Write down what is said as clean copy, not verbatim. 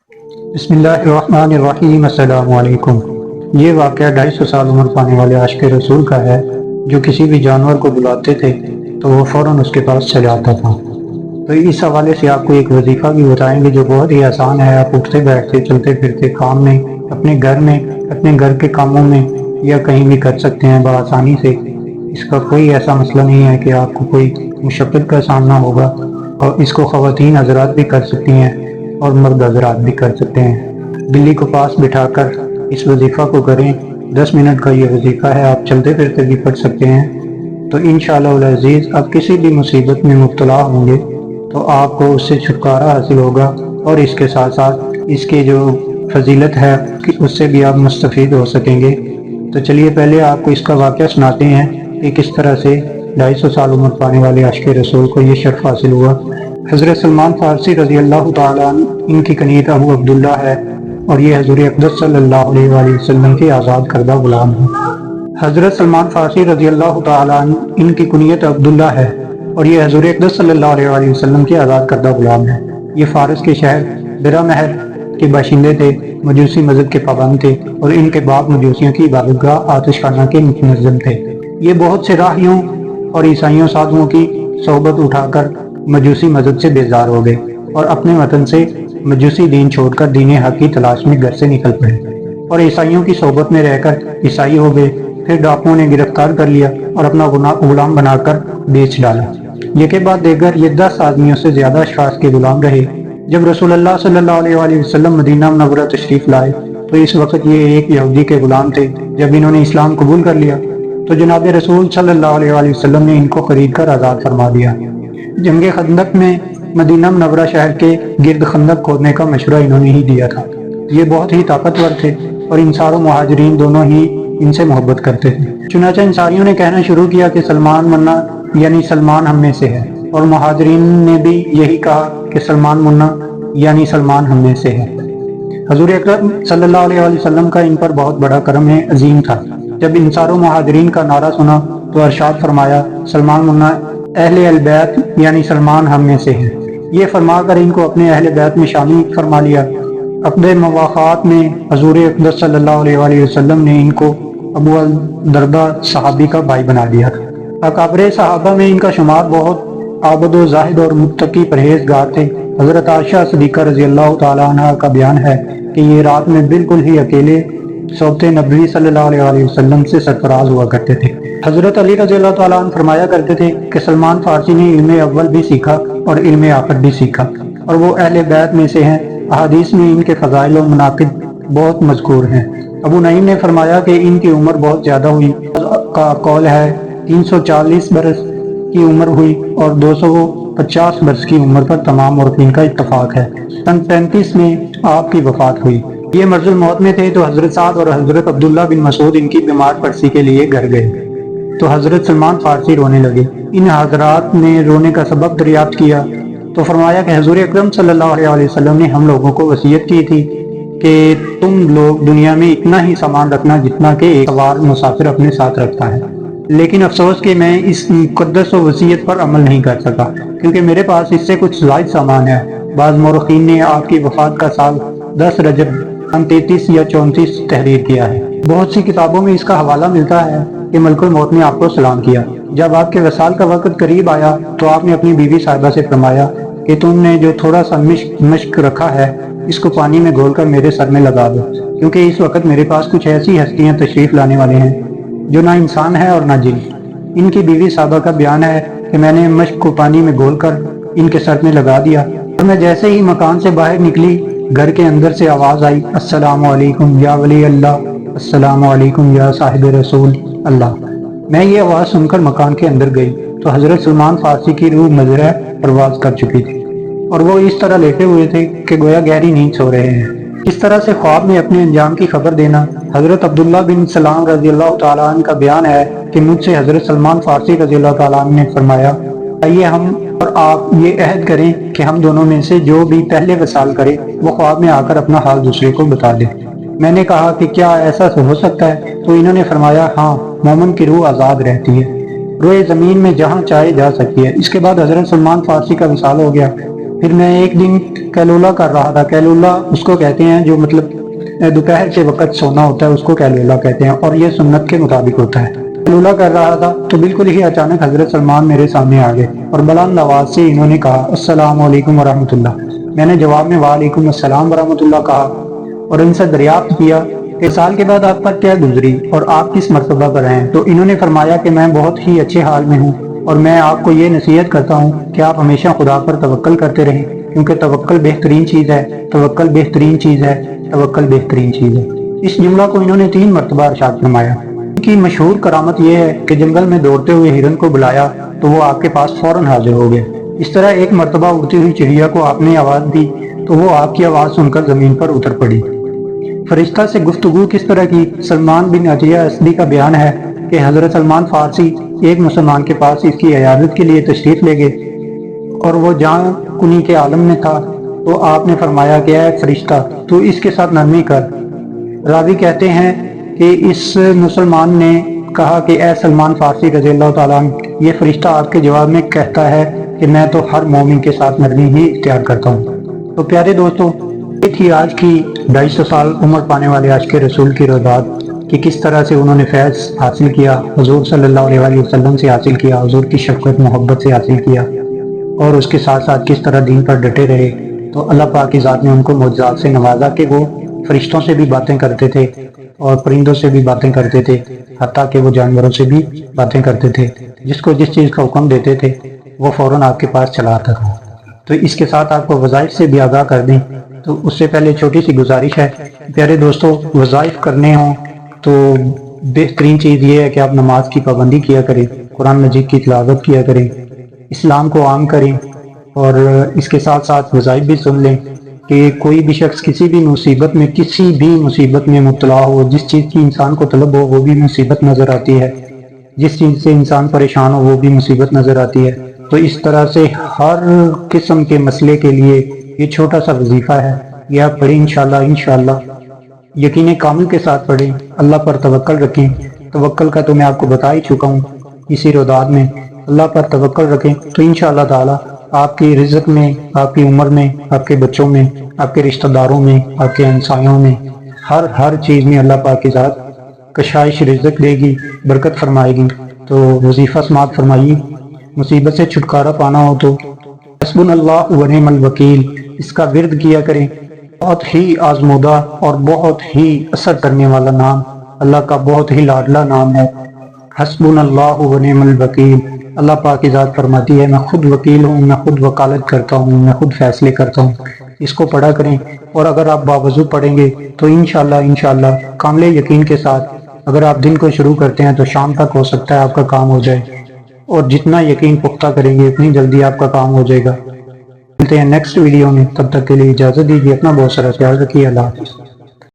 بسم اللہ الرحمن الرحیم۔ السلام علیکم۔ یہ واقعہ 250 سال عمر پانے والے عاشق رسول کا ہے، جو کسی بھی جانور کو بلاتے تھے تو وہ فوراً اس کے پاس چلا آتا تھا۔ تو اس حوالے سے آپ کو ایک وظیفہ بھی بتائیں گے جو بہت ہی آسان ہے۔ آپ اٹھتے بیٹھتے چلتے پھرتے کام میں، اپنے گھر میں، اپنے گھر کے کاموں میں یا کہیں بھی کر سکتے ہیں بآسانی سے۔ اس کا کوئی ایسا مسئلہ نہیں ہے کہ آپ کو کوئی مشقت کا سامنا ہوگا، اور اس کو خواتین حضرات بھی کر سکتی ہیں اور مرد حضرات بھی کر سکتے ہیں۔ بلی کو پاس بٹھا کر اس وظیفہ کو کریں۔ 10 منٹ کا یہ وظیفہ ہے، آپ چلتے پھرتے بھی پڑھ سکتے ہیں۔ تو انشاءاللہ العزیز آپ کسی بھی مصیبت میں مبتلا ہوں گے تو آپ کو اس سے چھٹکارا حاصل ہوگا، اور اس کے ساتھ ساتھ اس کے جو فضیلت ہے اس سے بھی آپ مستفید ہو سکیں گے۔ تو چلیے پہلے آپ کو اس کا واقعہ سناتے ہیں کہ کس طرح سے 250 سال عمر پانے والے عاشق رسول کو یہ شرف حاصل ہوا۔ حضرت سلمان فارسی رضی اللہ تعالیٰ عنہ، ان کی کنیت ابو عبداللہ ہے، اور یہ حضور اقدس صلی اللہ علیہ وآلہ وسلم کے آزاد کردہ غلام ہیں۔ حضرت سلمان فارسی رضی اللہ تعالیٰ عنہ، ان کی کنیت عبداللہ ہے، اور یہ حضور اقدس صلی اللہ علیہ وآلہ وسلم کے آزاد کردہ غلام ہیں۔ یہ فارس کے شہر برہ مہر کے باشندے تھے، مجوسی مذہب کے پابند تھے، اور ان کے باپ مجوسیوں کی عبادت گاہ آتش خانہ کے منظم تھے۔ یہ بہت سے راہیوں اور عیسائیوں سادھوؤں کی صحبت اٹھا کر مجوسی مذہب سے بیزار ہو گئے، اور اپنے وطن سے مجوسی دین چھوڑ کر دین حق کی تلاش میں گھر سے نکل پڑے، اور عیسائیوں کی صحبت میں رہ کر عیسائی ہو گئے۔ پھر ڈاکوؤں نے گرفتار کر لیا اور اپنا غلام بنا کر بیچ ڈالا۔ یکے بعد دیگر یہ 10 آدمیوں سے زیادہ اشخاص کے غلام رہے۔ جب رسول اللہ صلی اللہ علیہ وآلہ وسلم مدینہ منورہ تشریف لائے تو اس وقت یہ ایک یہودی کے غلام تھے۔ جب انہوں نے اسلام قبول کر لیا تو جناب رسول صلی اللہ علیہ وآلہ وسلم نے ان کو خرید کر آزاد فرما دیا۔ جنگ خندق میں مدینہ منورہ شہر کے گرد خندق کھودنے کا مشورہ انہوں نے ہی دیا تھا۔ یہ بہت ہی طاقتور تھے، اور انصار و مہاجرین دونوں ہی ان سے محبت کرتے تھے۔ چنانچہ انصاریوں نے کہنا شروع کیا کہ سلمان منا یعنی سلمان ہم میں سے ہے، اور مہاجرین نے بھی یہی کہا کہ سلمان منا یعنی سلمان ہم میں سے ہے۔ حضور اکرم صلی اللہ علیہ وآلہ وسلم کا ان پر بہت بڑا کرم عظیم تھا۔ جب انصار و مہاجرین کا نعرہ سنا تو ارشاد فرمایا، سلمان منا اہل البیت یعنی سلمان ہم میں سے ہے۔ یہ فرما کر ان کو اپنے اہل بیت میں شامل فرما لیا۔ عقد مواخات میں حضور اقدس صلی اللہ علیہ وآلہ وسلم نے ان کو ابو الدرداء صحابی کا بھائی بنا دیا تھا۔ اکابر صحابہ میں ان کا شمار بہت عابد و زاہد اور متقی پرہیزگار تھے۔ حضرت عائشہ صدیقہ رضی اللہ تعالیٰ عنہ کا بیان ہے کہ یہ رات میں بالکل ہی اکیلے صحبت نبوی صلی اللہ علیہ وآلہ وسلم سے سرفراز ہوا کرتے تھے۔ حضرت علی رضی اللہ تعالیٰ عنہ فرمایا کرتے تھے کہ سلمان فارسی نے علم اول بھی سیکھا اور علم آخر بھی سیکھا، اور وہ اہل بیت میں سے ہیں۔ احادیث میں ان کے فضائل و مناقب بہت مذکور ہیں۔ ابو نعیم نے فرمایا کہ ان کی عمر بہت زیادہ ہوئی، کا قول ہے 340 برس کی عمر ہوئی، اور 250 برس کی عمر پر تمام مورخین کا اتفاق ہے۔ سن 35 میں آپ کی وفات ہوئی۔ یہ مرض الموت میں تھے تو حضرت سعد اور حضرت عبداللہ بن مسعود ان کی بیمار پرسی کے لیے گھر گئے تو حضرت سلمان فارسی رونے لگے۔ ان حضرات نے رونے کا سبب دریافت کیا تو فرمایا کہ حضور اکرم صلی اللہ علیہ وسلم نے ہم لوگوں کو وصیت کی تھی کہ تم لوگ دنیا میں اتنا ہی سامان رکھنا جتنا کہ ایک سوار مسافر اپنے ساتھ رکھتا ہے، لیکن افسوس کہ میں اس مقدس و وصیت پر عمل نہیں کر سکا کیونکہ میرے پاس اس سے کچھ زائد سامان ہے۔ بعض مورخین نے آپ کی وفات کا سال 10 رجب 33 یا 34 تحریر کیا ہے۔ بہت سی کتابوں میں اس کا حوالہ ملتا ہے کہ ملک الموت نے آپ کو سلام کیا۔ جب آپ کے وصال کا وقت قریب آیا تو آپ نے اپنی بیوی صاحبہ سے فرمایا کہ تم نے جو تھوڑا سا مشک رکھا ہے اس کو پانی میں گھول کر میرے سر میں لگا دو، کیونکہ اس وقت میرے پاس کچھ ایسی ہستیاں تشریف لانے والے ہیں جو نہ انسان ہے اور نہ جن۔ ان کی بیوی صاحبہ کا بیان ہے کہ میں نے مشک کو پانی میں گھول کر ان کے سر میں لگا دیا، اور میں جیسے ہی مکان سے باہر نکلی گھر کے اندر سے آواز آئی، السلام علیکم یا ولی اللہ، السلام علیکم یا صاحب رسول اللہ۔ میں یہ آواز سن کر مکان کے اندر گئی تو حضرت سلمان فارسی کی روح مزرعہ پرواز کر چکی تھی، اور وہ اس طرح لیٹے ہوئے تھے کہ گویا گہری نیند سو رہے ہیں۔ اس طرح سے خواب میں اپنے انجام کی خبر دینا۔ حضرت عبداللہ بن سلام رضی اللہ تعالیٰ عنہ کا بیان ہے کہ مجھ سے حضرت سلمان فارسی رضی اللہ تعالیٰ عنہ نے فرمایا، آئیے ہم اور آپ یہ عہد کریں کہ ہم دونوں میں سے جو بھی پہلے وصال کرے وہ خواب میں آ کر اپنا حال دوسرے کو بتا دے۔ میں نے کہا کہ کیا ایسا ہو سکتا ہے؟ تو انہوں نے فرمایا، ہاں، مومن کی روح آزاد رہتی ہے، روئے زمین میں جہاں چاہے جا سکتی ہے۔ اس کے بعد حضرت سلمان فارسی کا وصال ہو گیا۔ پھر میں ایک دن کیلولا کر رہا تھا. کیلولا اس کو کہتے ہیں جو مطلب دوپہر کے وقت سونا ہوتا ہے، اس کو کیلولا کہتے ہیں، اور یہ سنت کے مطابق ہوتا ہے. کیلولا کر رہا تھا تو بالکل ہی اچانک حضرت سلمان میرے سامنے آ گئے اور بلند آواز سے انہوں نے کہا السلام علیکم ورحمۃ اللہ. میں نے جواب میں وعلیکم السلام ورحمۃ اللہ کہا اور ان سے دریافت کیا کہ سال کے بعد آپ پر کیا گزری اور آپ کس مرتبہ پر ہیں. تو انہوں نے فرمایا کہ میں بہت ہی اچھے حال میں ہوں اور میں آپ کو یہ نصیحت کرتا ہوں کہ آپ ہمیشہ خدا پر توکل کرتے رہیں، کیونکہ توکل بہترین چیز ہے، توکل بہترین چیز ہے، توکل بہترین چیز ہے. اس جملہ کو انہوں نے 3 مرتبہ ارشاد فرمایا. ان کی مشہور کرامت یہ ہے کہ جنگل میں دوڑتے ہوئے ہرن کو بلایا تو وہ آپ کے پاس فوراً حاضر ہو گیا. اس طرح ایک مرتبہ اڑتی ہوئی چڑیا کو آپ نے آواز دی تو وہ آپ کی آواز سن کر زمین پر اتر پڑی. فرشتہ سے گفتگو کس طرح کی؟ سلمان بن عطیہ اسدی کا بیان ہے کہ حضرت سلمان فارسی ایک مسلمان کے پاس اس کی عیادت کے لیے تشریف لے گئے اور وہ جان کنی کے عالم میں تھا تو آپ نے فرمایا کہ اے فرشتہ تو اس کے ساتھ نرمی کر. راوی کہتے ہیں کہ اس مسلمان نے کہا کہ اے سلمان فارسی رضی اللہ تعالیٰ عنہ، یہ فرشتہ آپ کے جواب میں کہتا ہے کہ میں تو ہر مومن کے ساتھ نرمی ہی اختیار کرتا ہوں. تو پیارے دوستو، یہ تھی آج کی 250 سال عمر پانے والے عاشق رسول کی روایت کہ کس طرح سے انہوں نے فیض حاصل کیا، حضور صلی اللہ علیہ وسلم سے حاصل کیا، حضور کی شفقت محبت سے حاصل کیا، اور اس کے ساتھ ساتھ کس طرح دین پر ڈٹے رہے. تو اللہ پاک کی ذات نے ان کو معجزات سے نوازا کہ وہ فرشتوں سے بھی باتیں کرتے تھے اور پرندوں سے بھی باتیں کرتے تھے، حتیٰ کہ وہ جانوروں سے بھی باتیں کرتے تھے. جس کو جس چیز کا حکم دیتے تھے وہ فوراً آپ کے پاس چلا آتا تھا. تو اس کے ساتھ آپ کو وظائف سے بھی آگاہ کر دیں. تو اس سے پہلے چھوٹی سی گزارش ہے، پیارے دوستو، وظائف کرنے ہوں تو بہترین چیز یہ ہے کہ آپ نماز کی پابندی کیا کریں، قرآن مجید کی تلاوت کیا کریں، اسلام کو عام کریں، اور اس کے ساتھ ساتھ وظائف بھی سن لیں کہ کوئی بھی شخص کسی بھی مصیبت میں مبتلا ہو، جس چیز کی انسان کو طلب ہو وہ بھی مصیبت نظر آتی ہے، جس چیز سے انسان پریشان ہو وہ بھی مصیبت نظر آتی ہے. تو اس طرح سے ہر قسم کے مسئلے کے لیے یہ چھوٹا سا وظیفہ ہے، یہ آپ پڑھیں انشاءاللہ یقین کامل کے ساتھ پڑھیں، اللہ پر توکل رکھیں. توکل کا تو میں آپ کو بتا ہی چکا ہوں اسی روداد میں. اللہ پر توکل رکھیں تو انشاءاللہ تعالی آپ کی رزق میں، آپ کی عمر میں، آپ کے بچوں میں، آپ کے رشتہ داروں میں، آپ کے ہمسایوں میں، ہر چیز میں اللہ پاک کی ذات کشائش رزق دے گی، برکت فرمائے گی. تو وظیفہ سماعت فرمائیے. مصیبت سے چھٹکارا پانا ہو تو حسبنا اللہ و نعم الوکیل اس کا ورد کیا کریں. بہت ہی آزمودہ اور بہت ہی اثر کرنے والا نام، اللہ کا بہت ہی لاڈلا نام ہے حسبنا اللہ و نعم الوکیل. اللہ پاک کی ذات فرماتی ہے میں خود وکیل ہوں، میں خود وکالت کرتا ہوں، میں خود فیصلے کرتا ہوں. اس کو پڑھا کریں، اور اگر آپ باوضو پڑھیں گے تو انشاءاللہ کامل یقین کے ساتھ اگر آپ دن کو شروع کرتے ہیں تو شام تک ہو سکتا ہے آپ کا کام ہو جائے، اور جتنا یقین پختہ کریں گے اتنی جلدی آپ کا کام ہو جائے گا. ملتے ہیں نیکسٹ ویڈیو میں، تب تک کے لیے اجازت دیجیے، اپنا بہت سارا خیال رکھیے. اللہ حافظ.